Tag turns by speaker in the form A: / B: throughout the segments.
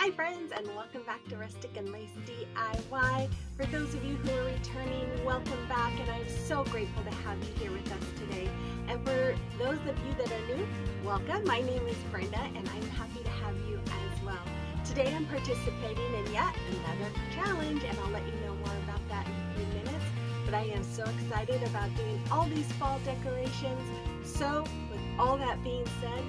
A: Hi friends, and welcome back to Rustic and Lace DIY. For those of you who are returning, welcome back, and I'm so grateful to have you here with us today. And for those of you that are new, welcome. My name is Brenda, and I'm happy to have you as well. Today I'm participating in yet another challenge, and I'll let you know more about that in a few minutes. But I am so excited about doing all these fall decorations. So with all that being said,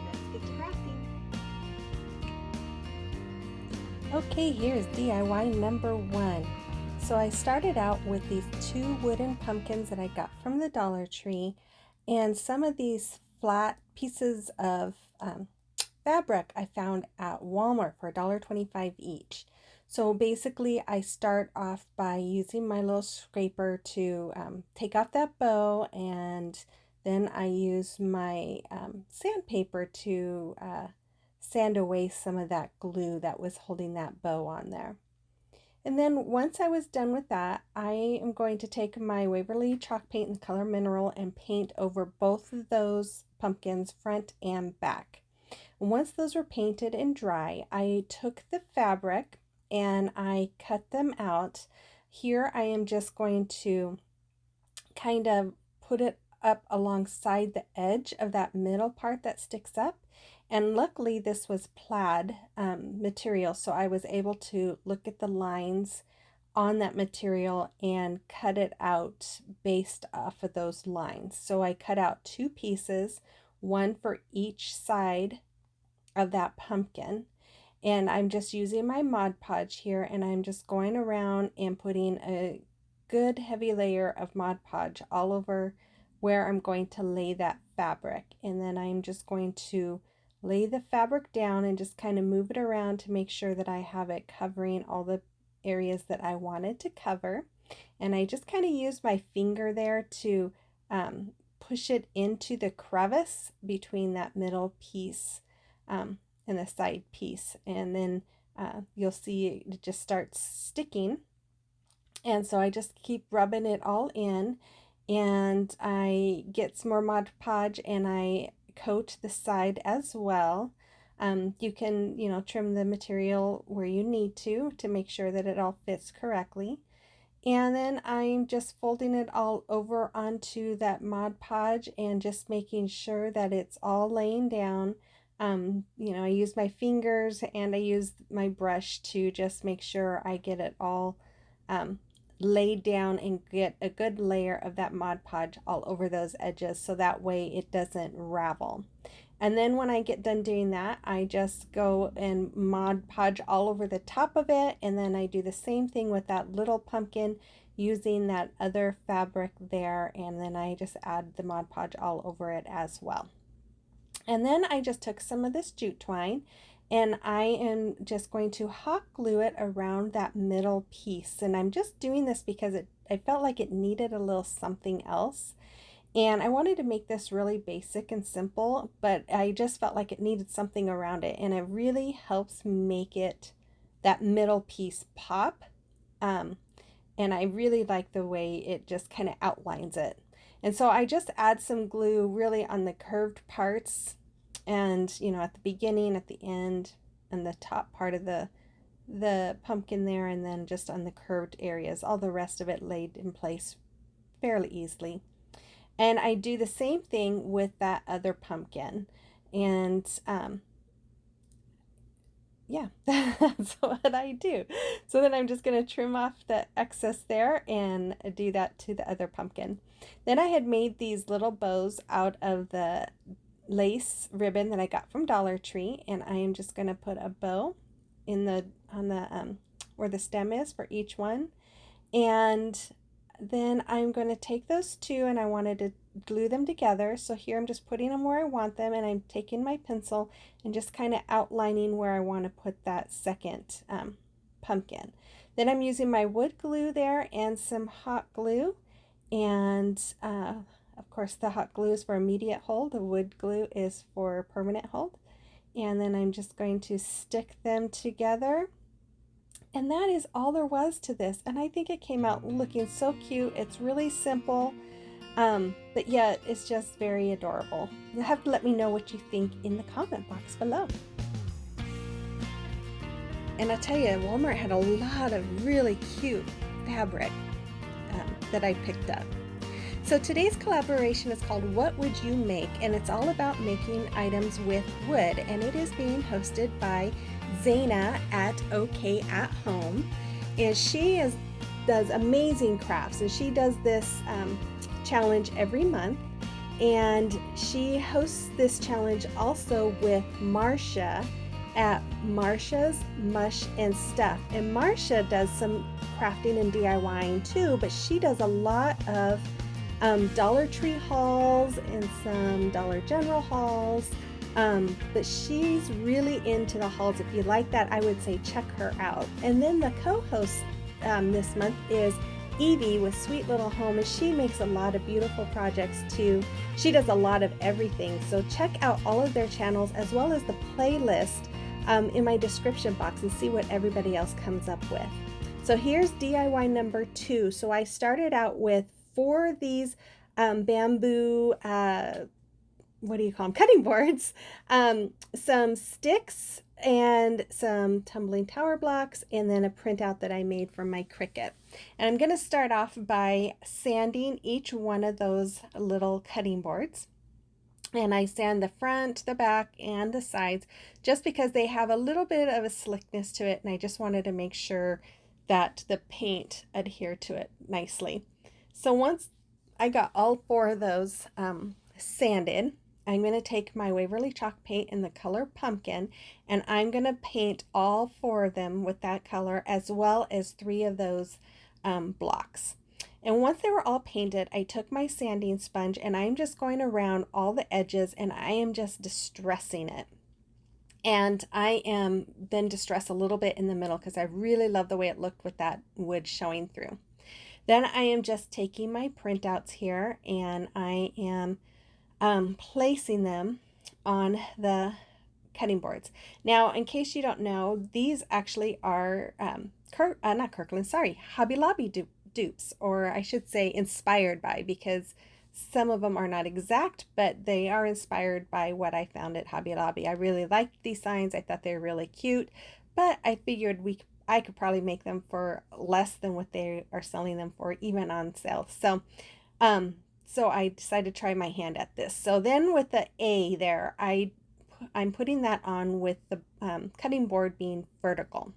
A: let's get to crafting.
B: Okay, here's DIY number 1. So I started out with these 2 wooden pumpkins that I got from the Dollar Tree and some of these flat pieces of fabric I found at Walmart for $1.25 each. So basically I start off by using my little scraper to take off that bow, and then I use my sandpaper to sand away some of that glue that was holding that bow on there. And then once I was done with that, I am going to take my Waverly chalk paint in the color Mineral and paint over both of those pumpkins, front and back. And once those were painted and dry, I took the fabric and I cut them out. Here I am just going to kind of put it up alongside the edge of that middle part that sticks up. And luckily this was plaid material, so I was able to look at the lines on that material and cut it out based off of those lines. So I cut out 2 pieces, one for each side of that pumpkin. And I'm just using my Mod Podge here, and I'm just going around and putting a good heavy layer of Mod Podge all over where I'm going to lay that fabric. And then I'm just going to lay the fabric down and just kind of move it around to make sure that I have it covering all the areas that I wanted to cover. And I just kind of use my finger there to push it into the crevice between that middle piece and the side piece. And then you'll see it just starts sticking. And so I just keep rubbing it all in, and I get some more Mod Podge and I coat the side as well. You can, trim the material where you need to make sure that it all fits correctly. And then I'm just folding it all over onto that Mod Podge and just making sure that it's all laying down. I use my fingers and I use my brush to just make sure I get it all laid down and get a good layer of that Mod Podge all over those edges, so that way it doesn't ravel. And then when I get done doing that, I just go and Mod Podge all over the top of it, and then I do the same thing with that little pumpkin using that other fabric there, and then I just add the Mod Podge all over it as well. And then I just took some of this jute twine, and I am just going to hot glue it around that middle piece. And I'm just doing this because I felt like it needed a little something else. And I wanted to make this really basic and simple, but I just felt like it needed something around it. And it really helps make it, that middle piece, pop. And I really like the way it just kind of outlines it. And so I just add some glue really on the curved parts, and at the beginning, at the end, and the top part of the pumpkin there, and then just on the curved areas. All the rest of it laid in place fairly easily. And I do the same thing with that other pumpkin. And yeah, that's what I do. So then I'm just going to trim off the excess there and do that to the other pumpkin. Then I had made these little bows out of the lace ribbon that I got from Dollar Tree, and I am just going to put a bow in where the stem is for each one. And then I'm going to take those 2, and I wanted to glue them together. So here I'm just putting them where I want them, and I'm taking my pencil and just kind of outlining where I want to put that second pumpkin. Then I'm using my wood glue there and some hot glue, and of course the hot glue is for immediate hold, the wood glue is for permanent hold. And then I'm just going to stick them together. And that is all there was to this. And I think it came out looking so cute. It's really simple, but yet it's just very adorable. You'll have to let me know what you think in the comment box below. And I tell you, Walmart had a lot of really cute fabric that I picked up. So today's collaboration is called What Would You Make? And it's all about making items with wood. And it is being hosted by Zaina at OK at Home. And she does amazing crafts. And she does this challenge every month. And she hosts this challenge also with Marcia at Marcia's Mush and Stuff. And Marcia does some crafting and DIYing too, but she does a lot of Dollar Tree hauls and some Dollar General hauls, but she's really into the hauls. If you like that, I would say check her out. And then the co-host this month is Evie with Sweet Little Home, and she makes a lot of beautiful projects too. She does a lot of everything, so check out all of their channels as well as the playlist in my description box and see what everybody else comes up with. So here's DIY number 2. So I started out with 4 of these bamboo, what do you call them, cutting boards, some sticks and some tumbling tower blocks, and then a printout that I made from my Cricut. And I'm going to start off by sanding each one of those little cutting boards. And I sand the front, the back, and the sides just because they have a little bit of a slickness to it, and I just wanted to make sure that the paint adhered to it nicely. So once I got all 4 of those sanded, I'm going to take my Waverly chalk paint in the color pumpkin, and I'm going to paint all 4 of them with that color as well as 3 of those blocks. And once they were all painted, I took my sanding sponge and I'm just going around all the edges and I am just distressing it. And I am then distress a little bit in the middle because I really love the way it looked with that wood showing through. Then I am just taking my printouts here and I am placing them on the cutting boards. Now, in case you don't know, these actually are Hobby Lobby dupes, or I should say inspired by, because some of them are not exact, but they are inspired by what I found at Hobby Lobby. I really liked these signs. I thought they were really cute, but I figured I could probably make them for less than what they are selling them for, even on sale. So I decided to try my hand at this. So then with the A there, I'm putting that on with the cutting board being vertical,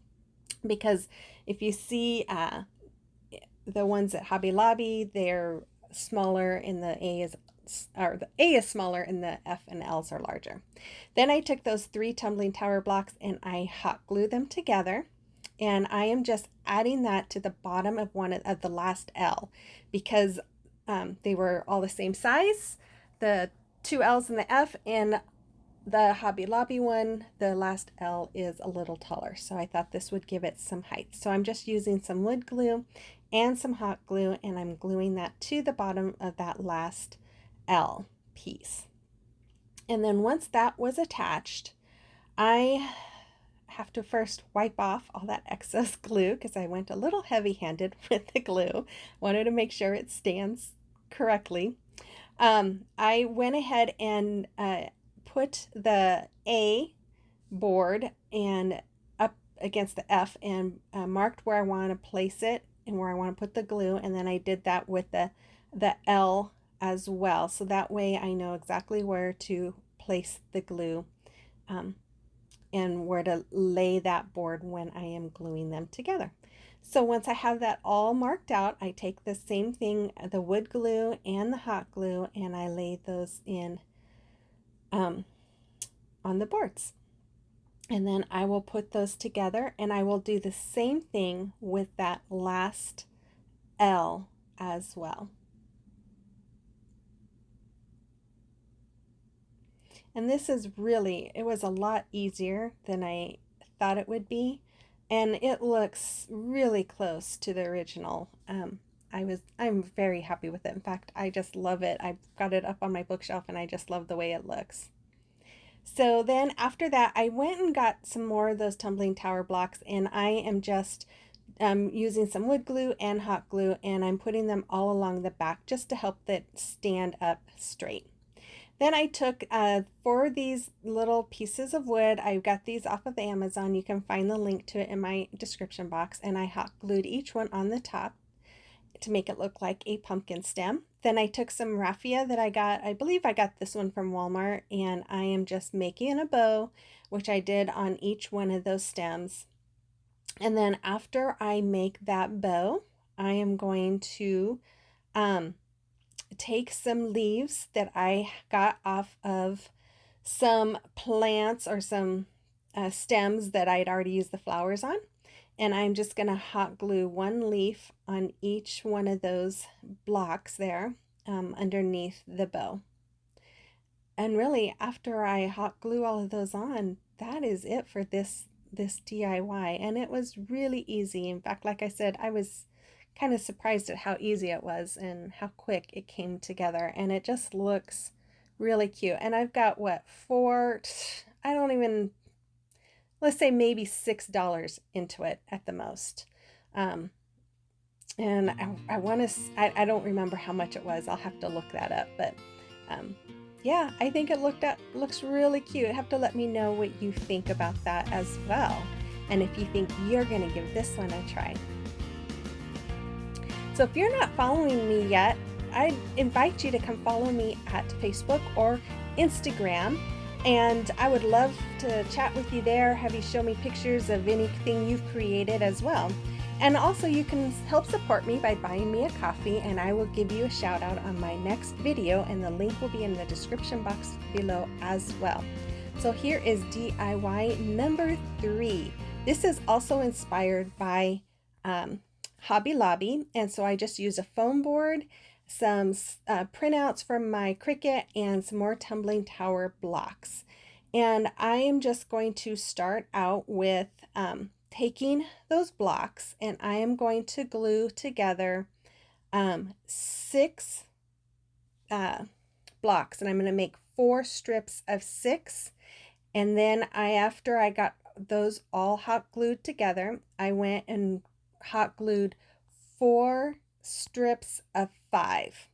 B: because if you see the ones at Hobby Lobby, they're smaller and the A is smaller and the F and L's are larger. Then I took those 3 tumbling tower blocks and I hot glue them together, and I am just adding that to the bottom of one of the last L, because they were all the same size, the 2 L's and the F, and the Hobby Lobby one, the last L is a little taller, so I thought this would give it some height. So I'm just using some wood glue and some hot glue, and I'm gluing that to the bottom of that last L piece. And then once that was attached, I have to first wipe off all that excess glue because I went a little heavy-handed with the glue. Wanted to make sure it stands correctly. I went ahead and put the A board and up against the F and marked where I want to place it and where I want to put the glue, and then I did that with the L as well, so that way I know exactly where to place the glue and where to lay that board when I am gluing them together. So once I have that all marked out, I take the same thing, the wood glue and the hot glue, and I lay those in on the boards. And then I will put those together, and I will do the same thing with that last L as well. And this is really, it was a lot easier than I thought it would be, and it looks really close to the original. I'm very happy with it. In fact, I just love it. I've got it up on my bookshelf and I just love the way it looks. So then after that, I went and got some more of those tumbling tower blocks, and I am just using some wood glue and hot glue, and I'm putting them all along the back just to help it stand up straight. Then I took, for these little pieces of wood, I got these off of Amazon. You can find the link to it in my description box. And I hot glued each one on the top to make it look like a pumpkin stem. Then I took some raffia that I got, I believe I got this one from Walmart, and I am just making a bow, which I did on each one of those stems. And then after I make that bow, I am going to take some leaves that I got off of some plants or some stems that I'd already used the flowers on. And I'm just going to hot glue one leaf on each one of those blocks there underneath the bow. And really, after I hot glue all of those on, that is it for this DIY. And it was really easy. In fact, like I said, I was kind of surprised at how easy it was and how quick it came together. And it just looks really cute. And I've got what, let's say maybe $6 into it at the most. And I don't remember how much it was. I'll have to look that up. But yeah, I think it looks really cute. You have to let me know what you think about that as well. And if you think you're going to give this one a try. So if you're not following me yet, I invite you to come follow me at Facebook or Instagram. And I would love to chat with you there, have you show me pictures of anything you've created as well. And also you can help support me by buying me a coffee, and I will give you a shout out on my next video, and the link will be in the description box below as well. So here is DIY number 3. This is also inspired by Hobby Lobby, and so I just used a foam board, some printouts from my Cricut, and some more tumbling tower blocks. And I am just going to start out with taking those blocks, and I am going to glue together 6 blocks, and I'm going to make 4 strips of 6. And then after I got those all hot glued together, I went and hot glued 4 strips of 5.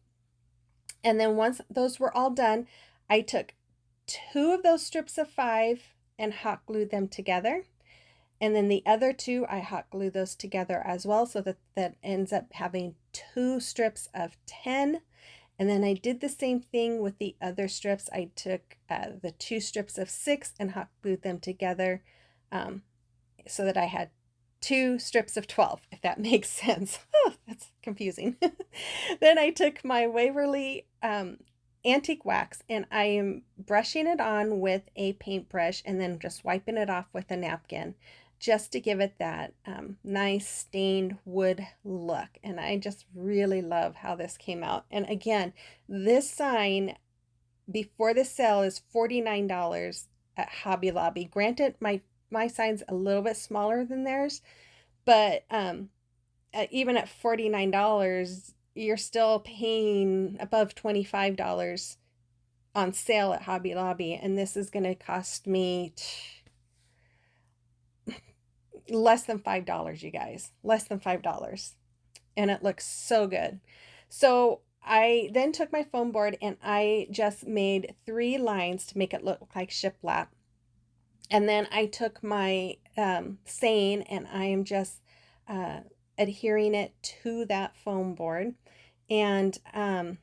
B: And then once those were all done, I took 2 of those strips of 5 and hot glued them together. And then the other 2, I hot glue those together as well, so that ends up having 2 strips of 10. And then I did the same thing with the other strips. I took the 2 strips of 6 and hot glued them together so that I had 2 strips of 12, if that makes sense. Oh, that's confusing. Then I took my Waverly antique wax, and I am brushing it on with a paintbrush and then just wiping it off with a napkin just to give it that nice stained wood look. And I just really love how this came out. And again, this sign before the sale is $49 at Hobby Lobby. Granted, my sign's a little bit smaller than theirs, but even at $49, you're still paying above $25 on sale at Hobby Lobby, and this is going to cost me less than $5, you guys. Less than $5. And it looks so good. So I then took my foam board and I just made 3 lines to make it look like shiplap. And then I took my seine and I am just adhering it to that foam board. And I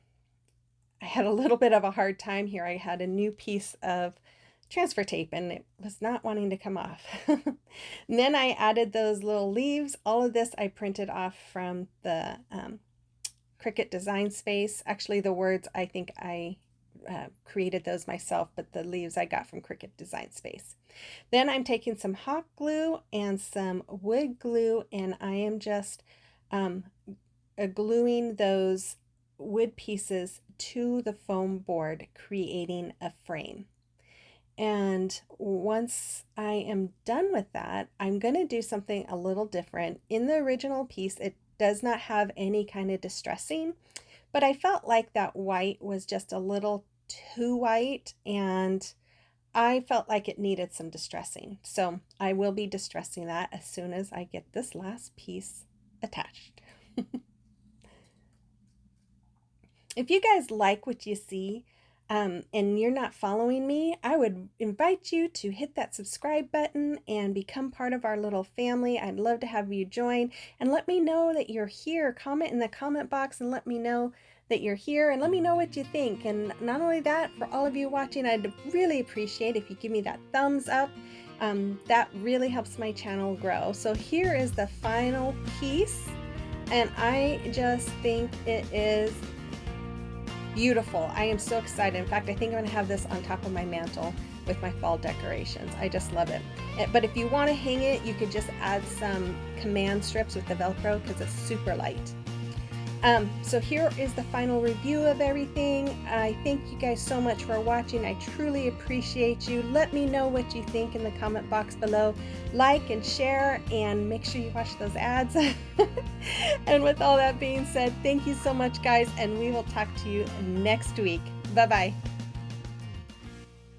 B: had a little bit of a hard time here. I had a new piece of transfer tape and it was not wanting to come off. And then I added those little leaves. All of this I printed off from the Cricut Design Space. Actually, the words, I think I created those myself, but the leaves I got from Cricut Design Space. Then I'm taking some hot glue and some wood glue, and I am just gluing those wood pieces to the foam board, creating a frame. And once I am done with that, I'm going to do something a little different. In the original piece, it does not have any kind of distressing, but I felt like that white was just a little too white, and I felt like it needed some distressing. So I will be distressing that as soon as I get this last piece attached. If you guys like what you see, and you're not following me, I would invite you to hit that subscribe button and become part of our little family. I'd love to have you join, and let me know that you're here. Comment in the comment box and let me know that you're here, and let me know what you think. And not only that, for all of you watching, I'd really appreciate if you give me that thumbs up. That really helps my channel grow. So here is the final piece, and I just think it is beautiful. I am so excited. In fact, I think I'm gonna have this on top of my mantle with my fall decorations. I just love it. But if you want to hang it, you could just add some command strips with the Velcro because it's super light. So here is the final review of everything. I thank you guys so much for watching. I truly appreciate you. Let me know what you think in the comment box below. Like and share, and make sure you watch those ads. And with all that being said, thank you so much, guys, and we will talk to you next week. Bye-bye.